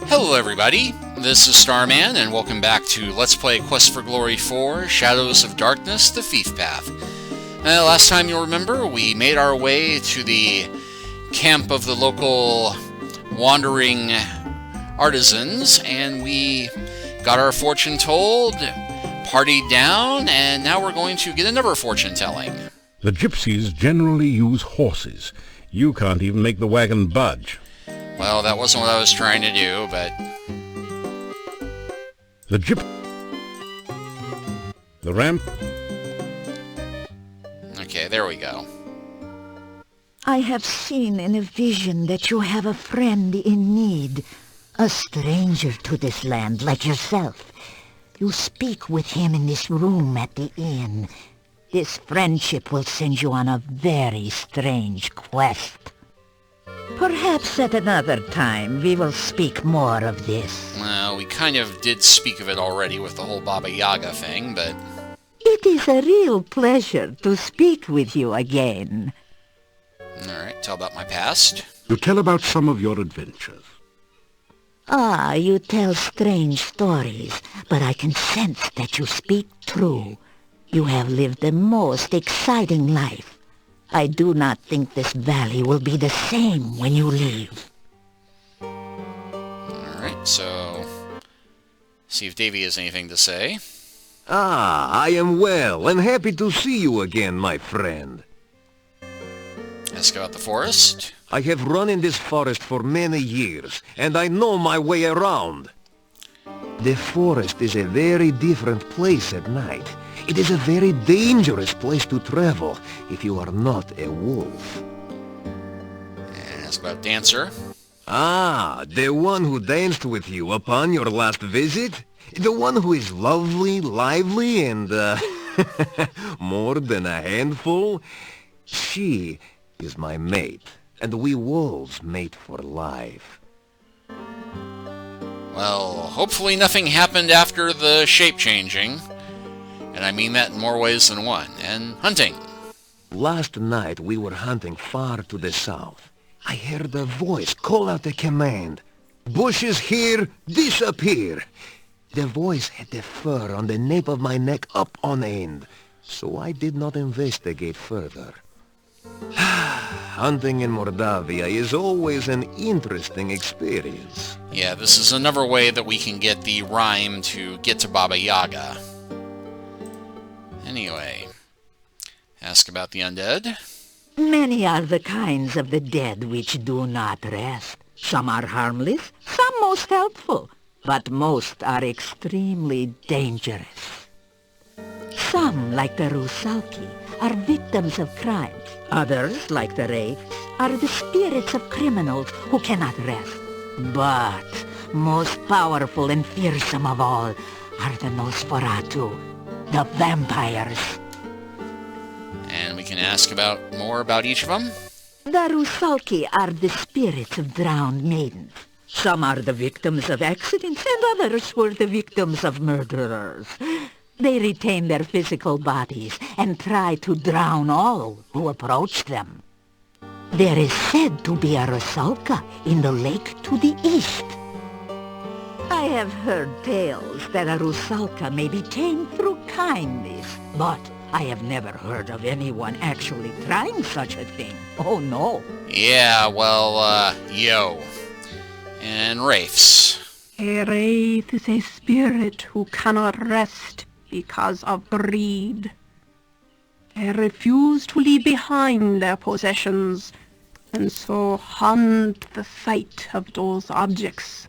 Hello everybody, this is Starman, and welcome back to Let's Play Quest for Glory 4, Shadows of Darkness, The Thief Path. Last time you'll remember, we made our way to the camp of the local wandering artisans, and we got our fortune told, partied down, and now we're going to get another fortune telling. The gypsies generally use horses. You can't even make the wagon budge. Well, that wasn't what I was trying to do, but... The ramp... Okay, there we go. I have seen in a vision that you have a friend in need, a stranger to this land like yourself. You speak with him in this room at the inn. This friendship will send you on a very strange quest. Perhaps at another time we will speak more of this. Well, we kind of did speak of it already with the whole Baba Yaga thing, but... It is a real pleasure to speak with you again. Alright, tell about my past. You tell about some of your adventures. Ah, you tell strange stories, but I can sense that you speak true. You have lived the most exciting life. I do not think this valley will be the same when you leave. Alright, so... see if Davey has anything to say. Ah, I am well and happy to see you again, my friend. Ask about the forest. I have run in this forest for many years, and I know my way around. The forest is a very different place at night. It is a very dangerous place to travel if you are not a wolf. And ask about Dancer. Ah, the one who danced with you upon your last visit? The one who is lovely, lively, and, more than a handful? She is my mate, and we wolves mate for life. Well, hopefully nothing happened after the shape-changing. And I mean that in more ways than one. And hunting. Last night we were hunting far to the south. I heard a voice call out a command. Bushes here, disappear. The voice had the fur on the nape of my neck up on end, so I did not investigate further. Hunting in Mordavia is always an interesting experience. Yeah, this is another way that we can get the rhyme to get to Baba Yaga. Anyway, ask about the undead. Many are the kinds of the dead which do not rest. Some are harmless, some most helpful, but most are extremely dangerous. Some, like the Rusalki, are victims of crimes. Others, like the Wraiths, are the spirits of criminals who cannot rest. But most powerful and fearsome of all are the Nosferatu, the vampires. And we can ask more about each of them. The Rusalki are the spirits of drowned maidens. Some are the victims of accidents, and others were the victims of murderers. They retain their physical bodies and try to drown all who approach them. There is said to be a Rusalka in the lake to the east. I have heard tales that a Rusalka may be tamed through kindness, but I have never heard of anyone actually trying such a thing. Oh, no. Yeah, well, yo. And Wraiths. A wraith is a spirit who cannot rest because of greed. They refuse to leave behind their possessions, and so haunt the sight of those objects.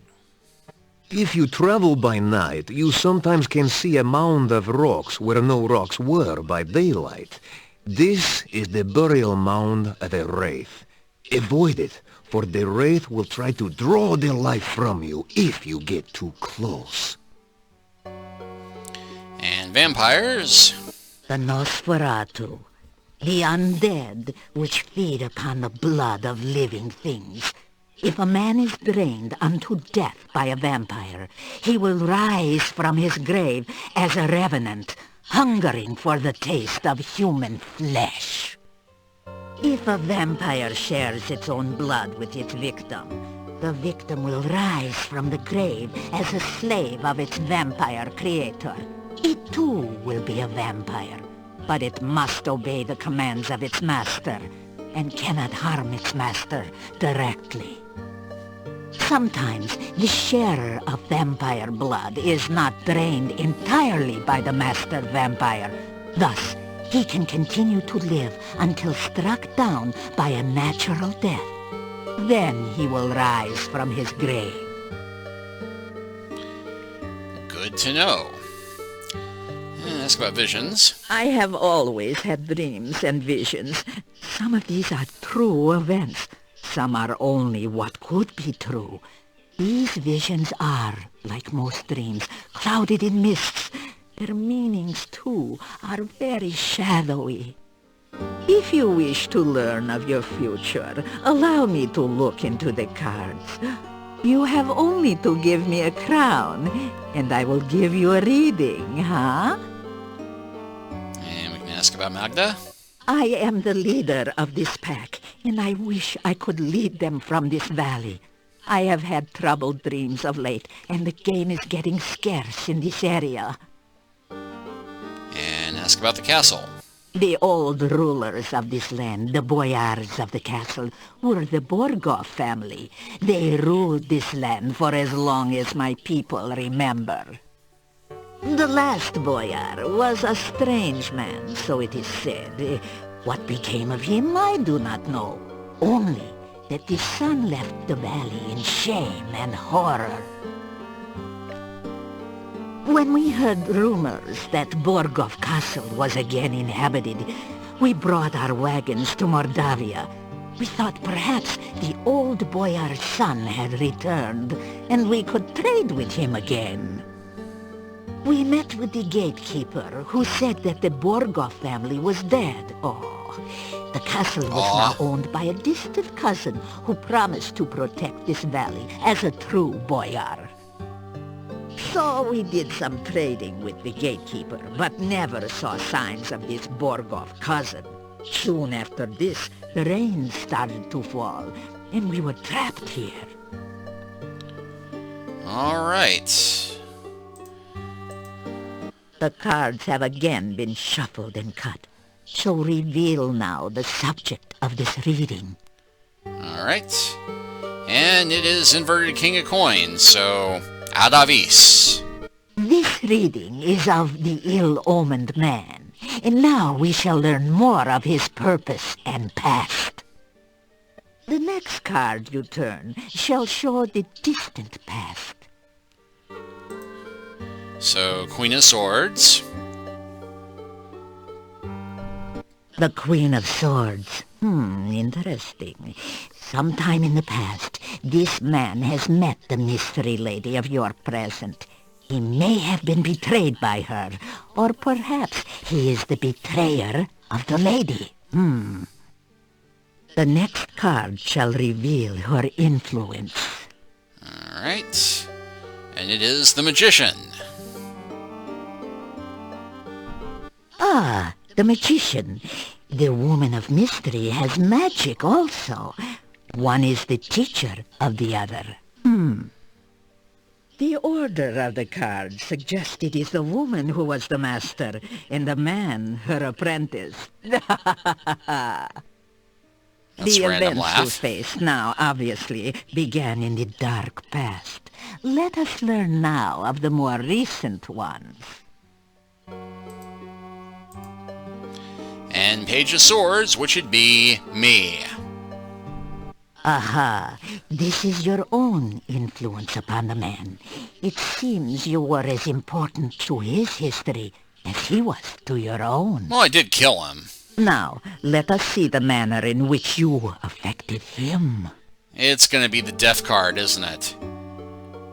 If you travel by night, you sometimes can see a mound of rocks where no rocks were by daylight. This is the burial mound of a wraith. Avoid it, for the wraith will try to draw their life from you if you get too close. And vampires. The Nosferatu, the undead which feed upon the blood of living things. If a man is drained unto death by a vampire, he will rise from his grave as a revenant, hungering for the taste of human flesh. If a vampire shares its own blood with its victim, the victim will rise from the grave as a slave of its vampire creator. It too will be a vampire, but it must obey the commands of its master, and cannot harm its master directly. Sometimes the sharer of vampire blood is not drained entirely by the master vampire. Thus, he can continue to live until struck down by a natural death. Then he will rise from his grave. Good to know. Ask about visions. I have always had dreams and visions. Some of these are true events. Some are only what could be true. These visions are, like most dreams, clouded in mists. Their meanings, too, are very shadowy. If you wish to learn of your future, allow me to look into the cards. You have only to give me a crown, and I will give you a reading, huh? And we can ask about Magda. I am the leader of this pack, and I wish I could lead them from this valley. I have had troubled dreams of late, and the game is getting scarce in this area. And ask about the castle. The old rulers of this land, the boyars of the castle, were the Borgov family. They ruled this land for as long as my people remember. The last boyar was a strange man, so it is said. What became of him, I do not know. Only that the son left the valley in shame and horror. When we heard rumors that Borgov Castle was again inhabited, we brought our wagons to Mordavia. We thought perhaps the old boyar's son had returned, and we could trade with him again. We met with the gatekeeper, who said that the Borgov family was dead. The castle was now owned by a distant cousin who promised to protect this valley as a true boyar. So we did some trading with the gatekeeper, but never saw signs of this Borgov cousin. Soon after this, the rain started to fall, and we were trapped here. All right. The cards have again been shuffled and cut. So reveal now the subject of this reading. All right. And it is inverted king of coins, so Adavis. This reading is of the ill-omened man, and now we shall learn more of his purpose and past. The next card you turn shall show the distant past. So, Queen of Swords. The Queen of Swords. Interesting. Sometime in the past, this man has met the mystery lady of your present. He may have been betrayed by her, or perhaps he is the betrayer of the lady. The next card shall reveal her influence. All right. And it is the Magician. The magician. The woman of mystery has magic also. One is the teacher of the other. The order of the cards suggests it is the woman who was the master, and the man her apprentice. That's The a random events you laugh. face now, obviously, began in the dark past. Let us learn now of the more recent ones. And Page of Swords, which would be me. Aha, this is your own influence upon the man. It seems you were as important to his history as he was to your own. Well, I did kill him. Now, let us see the manner in which you affected him. It's going to be the death card, isn't it?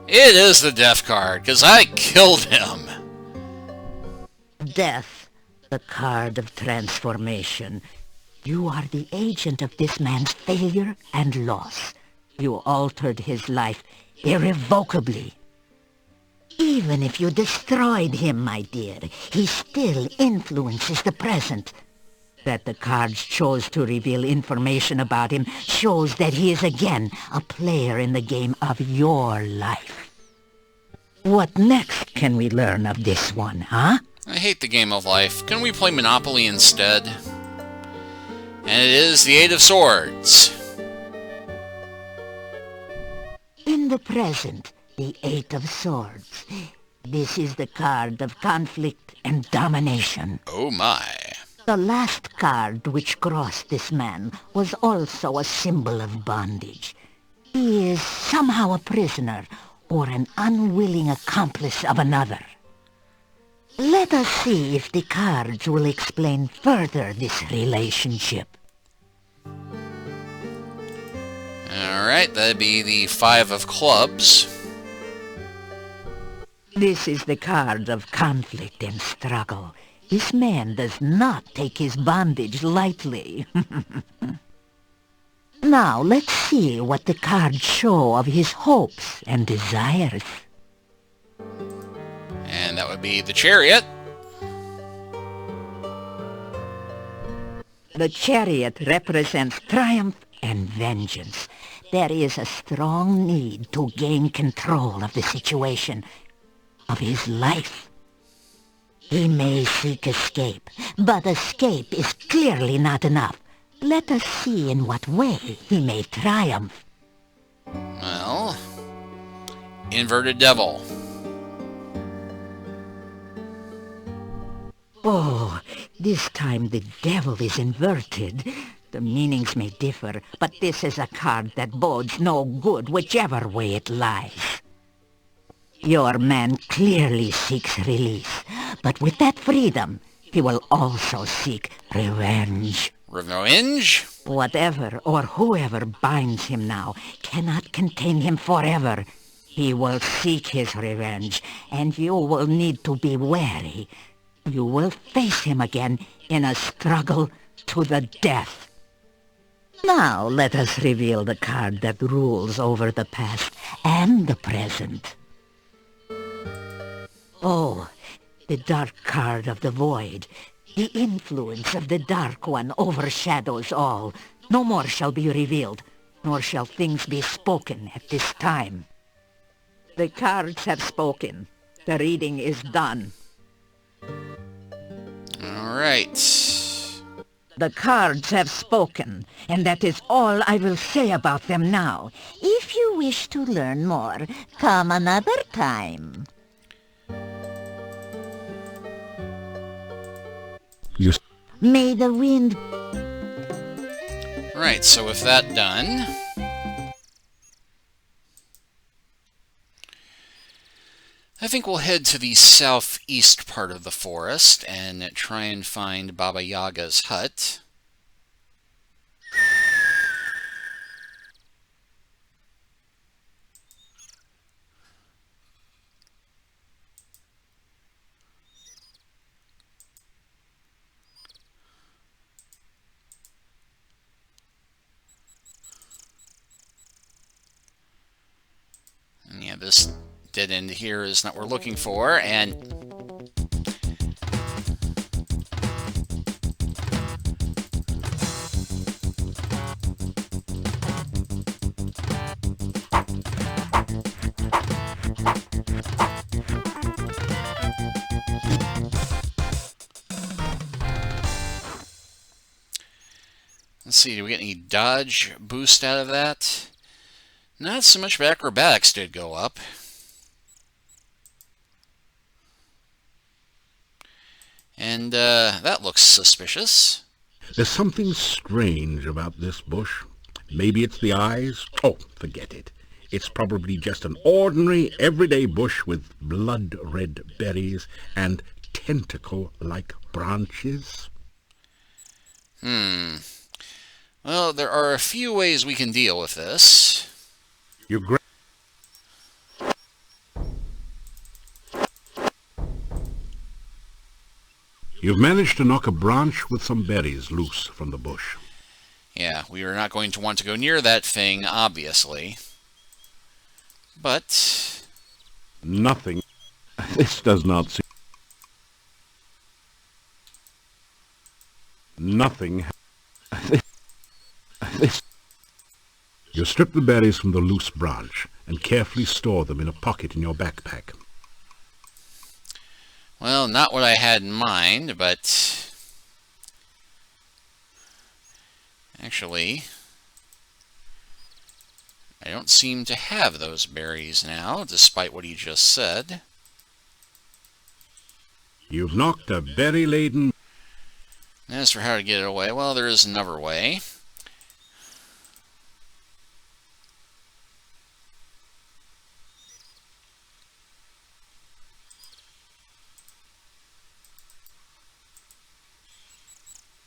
It is the death card, because I killed him. Death, the card of transformation. You are the agent of this man's failure and loss. You altered his life irrevocably. Even if you destroyed him, my dear, he still influences the present. That the cards chose to reveal information about him shows that he is again a player in the game of your life. What next can we learn of this one, huh? I hate the game of life. Can we play Monopoly instead? And it is the Eight of Swords. In the present, the Eight of Swords. This is the card of conflict and domination. Oh my. The last card which crossed this man was also a symbol of bondage. He is somehow a prisoner, or an unwilling accomplice of another. Let us see if the cards will explain further this relationship. Alright, that'd be the Five of Clubs. This is the card of conflict and struggle. This man does not take his bondage lightly. Now, let's see what the cards show of his hopes and desires. And that would be the Chariot. The Chariot represents triumph and vengeance. There is a strong need to gain control of the situation, of his life. He may seek escape, but escape is clearly not enough. Let us see in what way he may triumph. Well, Inverted Devil. Oh, this time the devil is inverted. The meanings may differ, but this is a card that bodes no good whichever way it lies. Your man clearly seeks release, but with that freedom, he will also seek revenge. Revenge? Whatever or whoever binds him now cannot contain him forever. He will seek his revenge, and you will need to be wary. You will face him again in a struggle to the death. Now let us reveal the card that rules over the past and the present. Oh, the dark card of the void. The influence of the Dark One overshadows all. No more shall be revealed, nor shall things be spoken at this time. The cards have spoken. The reading is done. Alright. The cards have spoken, and that is all I will say about them now. If you wish to learn more, come another time. May the wind... Right, so with that done, I think we'll head to the southeast part of the forest and try and find Baba Yaga's hut. And yeah, this dead end here is not what we're looking for, and let's see, do we get any dodge boost out of that? Not so much, but acrobatics did go up. And that looks suspicious. There's something strange about this bush. Maybe it's the eyes. Oh, forget it. It's probably just an ordinary, everyday bush with blood-red berries and tentacle-like branches. Well, there are a few ways we can deal with this. You've managed to knock a branch with some berries loose from the bush. Yeah, we are not going to want to go near that thing, obviously. But Nothing. This does not seem... Nothing. You strip the berries from the loose branch and carefully store them in a pocket in your backpack. Well, not what I had in mind, but actually, I don't seem to have those berries now, despite what he just said. You've knocked a berry-laden... As for how to get it away, well, there is another way.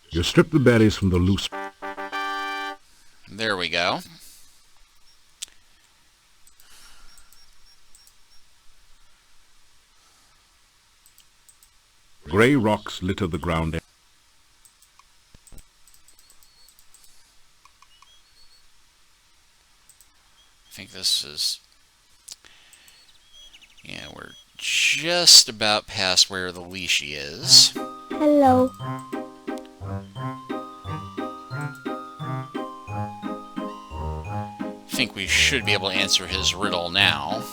You strip the berries from the loose... There we go. Grey rocks litter the ground. I think this is... Yeah, we're just about past where the leashy is. Hello. I think we should be able to answer his riddle now.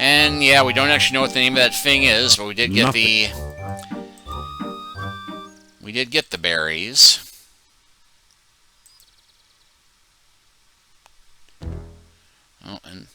And yeah, we don't actually know what the name of that thing is, but we did get the berries. Oh, and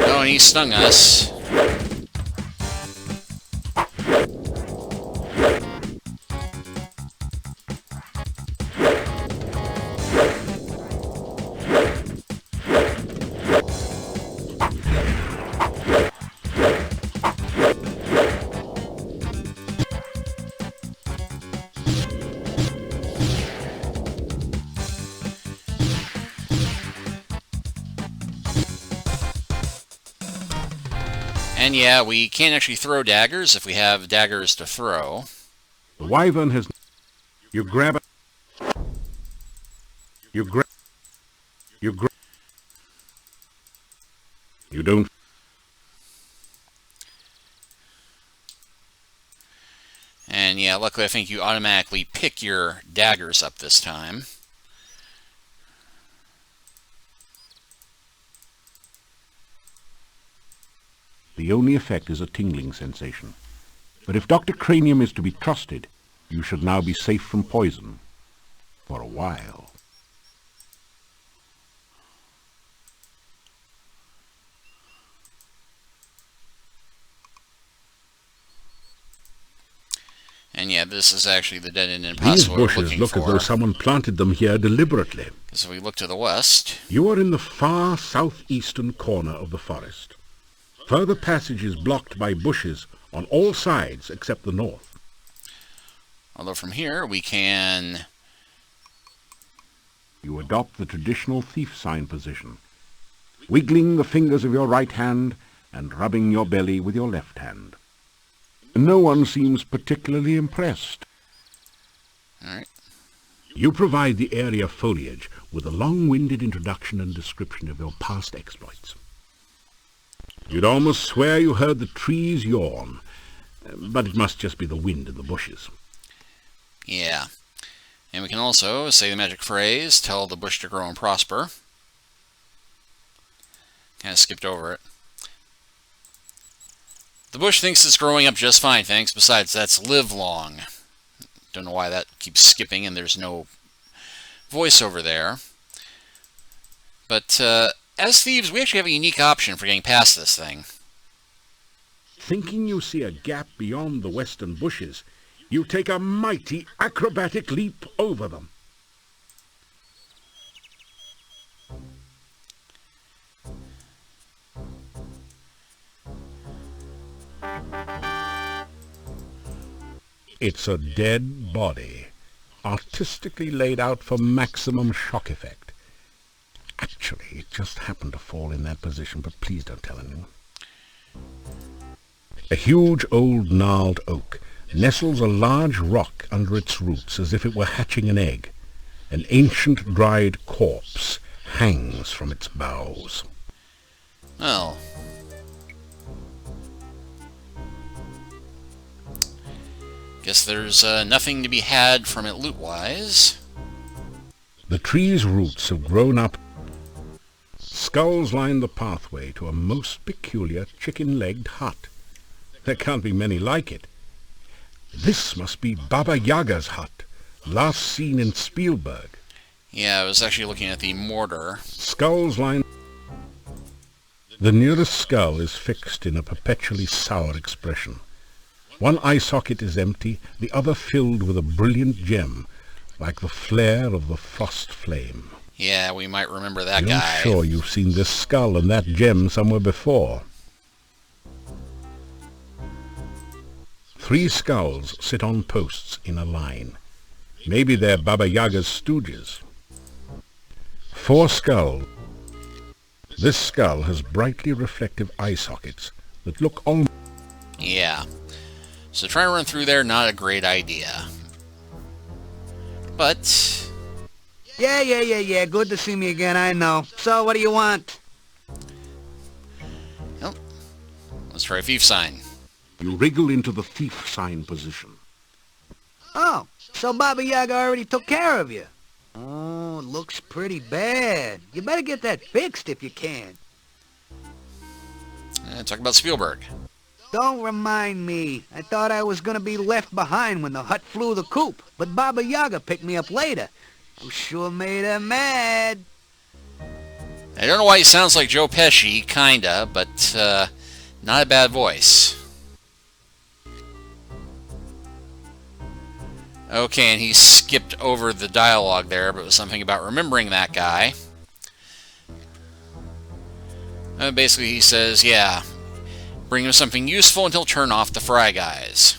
oh, and he stung us. And yeah, we can't actually throw daggers if we have daggers to throw. The wyvern has... You grab it. You don't... And yeah, luckily I think you automatically pick your daggers up this time. The only effect is a tingling sensation. But if Dr. Cranium is to be trusted, you should now be safe from poison. For a while. And yeah, this is actually the dead end These impossible we're bushes looking look for. as though someone planted them here deliberately. So if we look to the west, You are in the far southeastern corner of the forest. Further passage is blocked by bushes on all sides except the north. although from here we can... You adopt the traditional thief sign position, wiggling the fingers of your right hand and rubbing your belly with your left hand. No one seems particularly impressed. Alright. You provide the area foliage with a long-winded introduction and description of your past exploits. You'd almost swear you heard the trees yawn, but it must just be the wind in the bushes. Yeah. And we can also say the magic phrase, tell the bush to grow and prosper. Kind of skipped over it. The bush thinks it's growing up just fine, thanks. Besides, that's live long. Don't know why that keeps skipping and there's no voiceover there. But as thieves, we actually have a unique option for getting past this thing. Thinking you see a gap beyond the western bushes, you take a mighty acrobatic leap over them. It's a dead body, artistically laid out for maximum shock effect. Actually, it just happened to fall in that position, but please don't tell anyone. A huge old gnarled oak nestles a large rock under its roots as if it were hatching an egg. An ancient dried corpse hangs from its boughs. Well, guess there's nothing to be had from it loot-wise. The tree's roots have grown up. Skulls line the pathway to a most peculiar chicken-legged hut. There can't be many like it. This must be Baba Yaga's hut, last seen in Spielberg. Yeah, I was actually looking at the mortar. Skulls line. The nearest skull is fixed in a perpetually sour expression. One eye socket is empty, the other filled with a brilliant gem, like the flare of the frost flame. Yeah, we might remember that I'm guy. sure you've seen this skull and that gem somewhere before. 3 skulls sit on posts in a line. Maybe they're Baba Yaga's stooges. 4 skulls. This skull has brightly reflective eye sockets that look almost... Yeah. So trying to run through there, not a great idea. But... Yeah. Good to see me again, I know. So, what do you want? Well, let's try thief sign. You wriggle into the thief sign position. Oh, so Baba Yaga already took care of you. Oh, looks pretty bad. You better get that fixed if you can. Talk about Spielberg. Don't remind me. I thought I was gonna be left behind when the hut flew the coop, but Baba Yaga picked me up later. You sure made her mad. I don't know why he sounds like Joe Pesci, kinda, but not a bad voice. Okay, and he skipped over the dialogue there, but it was something about remembering that guy. Basically, he says, yeah, bring him something useful and he'll turn off the fry guys.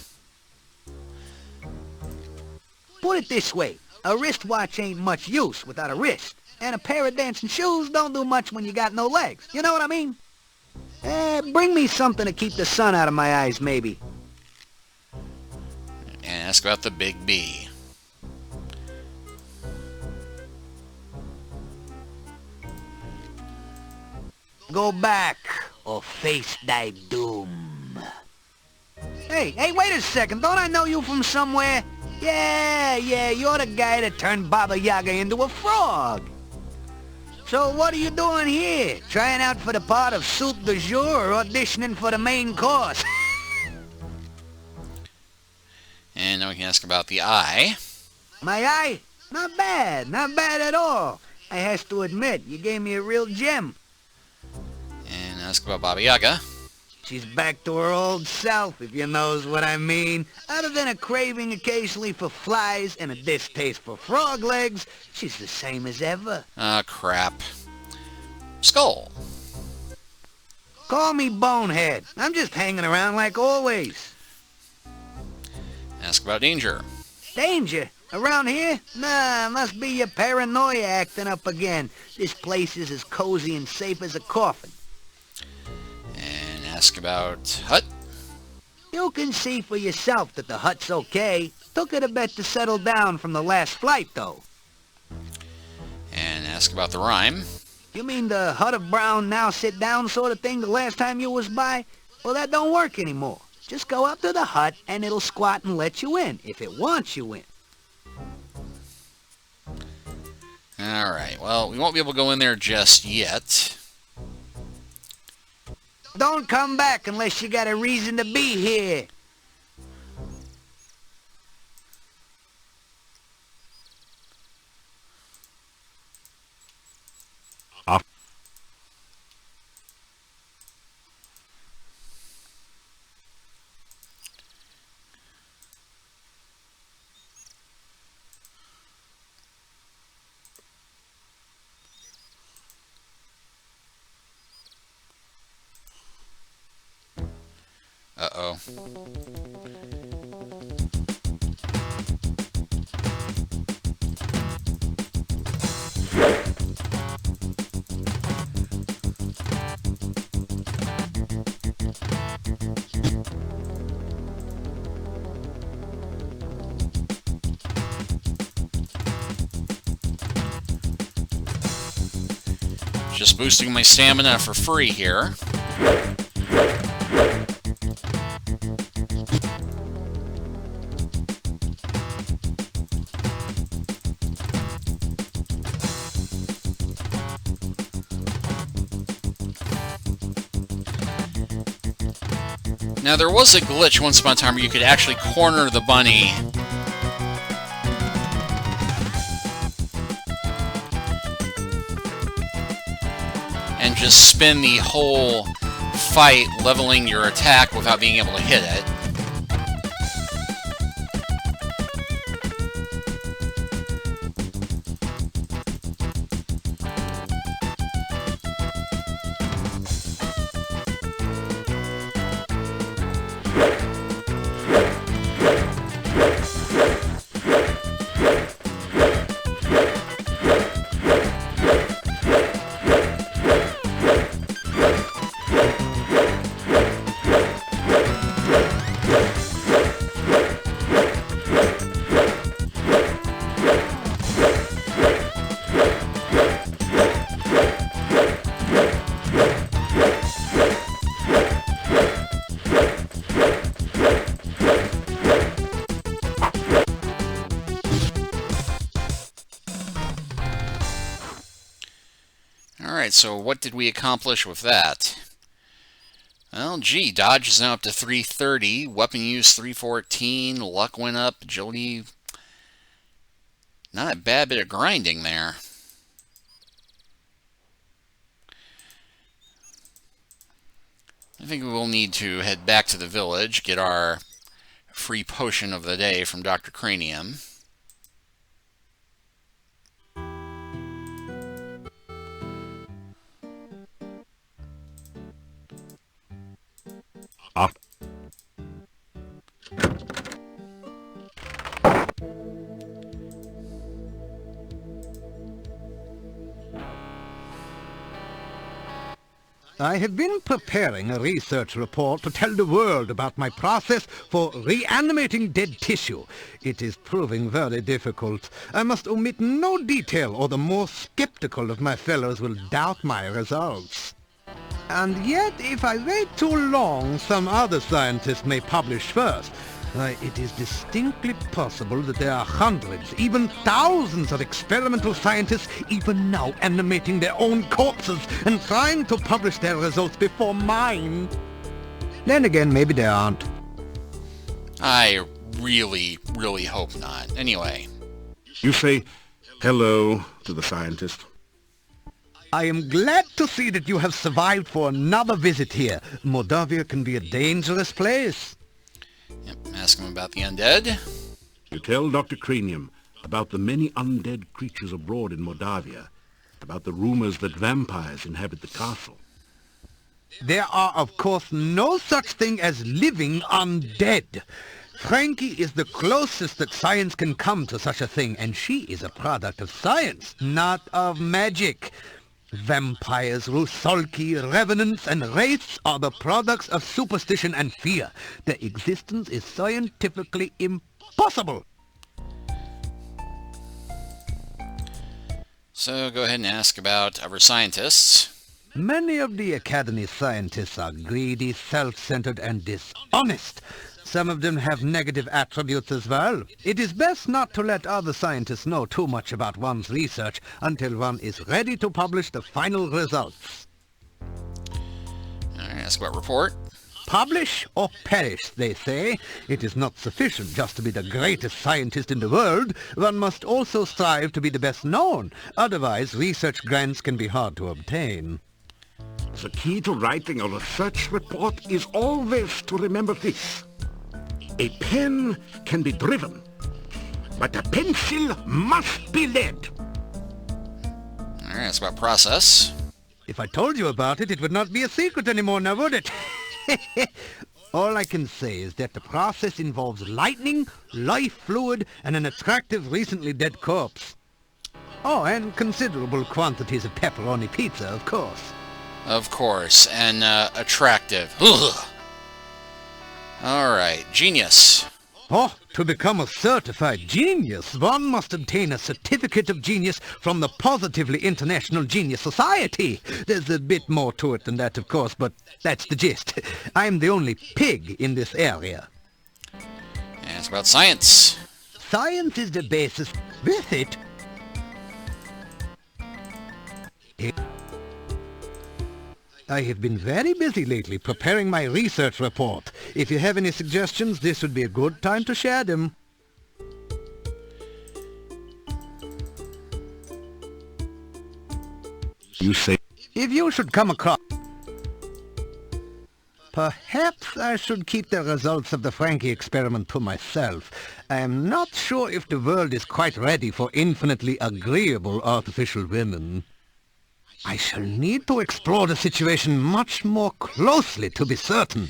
Put it this way. A wristwatch ain't much use without a wrist. And a pair of dancing shoes don't do much when you got no legs. You know what I mean? Bring me something to keep the sun out of my eyes, maybe. And ask about the Big B. Go back, or face thy doom. Hey, wait a second. Don't I know you from somewhere? Yeah, you're the guy that turned Baba Yaga into a frog. So what are you doing here? Trying out for the part of soup du jour or auditioning for the main course? And now we can ask about the eye. My eye? Not bad at all. I has to admit, you gave me a real gem. And ask about Baba Yaga. She's back to her old self, if you knows what I mean. Other than a craving occasionally for flies and a distaste for frog legs, she's the same as ever. Ah, crap. Skull. Call me Bonehead. I'm just hanging around like always. Ask about danger. Danger? Around here? Nah, must be your paranoia acting up again. This place is as cozy and safe as a coffin. And ask about hut. You can see for yourself that the hut's okay. Took it a bit to settle down from the last flight, though. And ask about the rhyme. You mean the hut of brown now sit down sort of thing the last time you was by? Well, that don't work anymore. Just go up to the hut and it'll squat and let you in, if it wants you in. Alright, well, we won't be able to go in there just yet. Don't come back unless you got a reason to be here. so. Just boosting my stamina for free here. Now there was a glitch once upon a time where you could actually corner the bunny and just spin the whole fight leveling your attack without being able to hit it. Alright, so what did we accomplish with that? Well, gee, dodge is now up to 330, weapon use 314, luck went up, agility, not a bad bit of grinding there. I think we will need to head back to the village, get our free potion of the day from Dr. Cranium. Ah. I have been preparing a research report to tell the world about my process for reanimating dead tissue. It is proving very difficult. I must omit no detail, or the more skeptical of my fellows will doubt my results. And yet, if I wait too long, some other scientists may publish first. Why, it is distinctly possible that there are hundreds, even thousands of experimental scientists even now animating their own corpses and trying to publish their results before mine. Then again, maybe there aren't. I really, really hope not. Anyway. You say hello to the scientist. I am glad to see that you have survived for another visit here. Moldavia can be a dangerous place. Yep, ask him about the undead. You tell Dr. Cranium about the many undead creatures abroad in Moldavia, about the rumors that vampires inhabit the castle. There are, of course, no such thing as living undead. Frankie is the closest that science can come to such a thing, and she is a product of science, not of magic. Vampires, rusalki, revenants, and wraiths are the products of superstition and fear. Their existence is scientifically impossible. So go ahead and ask about our scientists. Many of the Academy scientists are greedy, self-centered, and dishonest. Some of them have negative attributes as well. It is best not to let other scientists know too much about one's research until one is ready to publish the final results. Alright, ask about report. Publish or perish, they say. It is not sufficient just to be the greatest scientist in the world. One must also strive to be the best known. Otherwise, research grants can be hard to obtain. The key to writing a research report is always to remember this. A pen can be driven, but a pencil must be led. Alright, ask about process. If I told you about it, it would not be a secret anymore now, would it? All I can say is that the process involves lightning, life fluid, and an attractive recently dead corpse. Oh, and considerable quantities of pepperoni pizza, of course. Of course, and attractive. Ugh. Alright, genius. Oh, to become a certified genius, one must obtain a certificate of genius from the Positively International Genius Society. There's a bit more to it than that, of course, but that's the gist. I'm the only pig in this area. And it's about science. Science is the basis. With it, I have been very busy lately preparing my research report. If you have any suggestions, this would be a good time to share them. You say... If you should come across... Perhaps I should keep the results of the Frankie experiment to myself. I am not sure if the world is quite ready for infinitely agreeable artificial women. I shall need to explore the situation much more closely to be certain.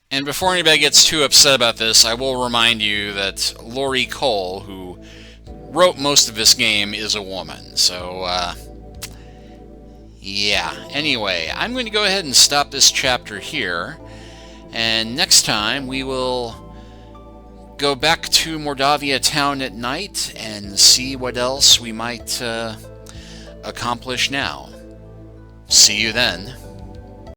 And before anybody gets too upset about this, I will remind you that Laurie Cole, who wrote most of this game, is a woman. So, yeah. Anyway, I'm going to go ahead and stop this chapter here. And next time, we will go back to Mordavia Town at night and see what else we might... accomplish now. See you then.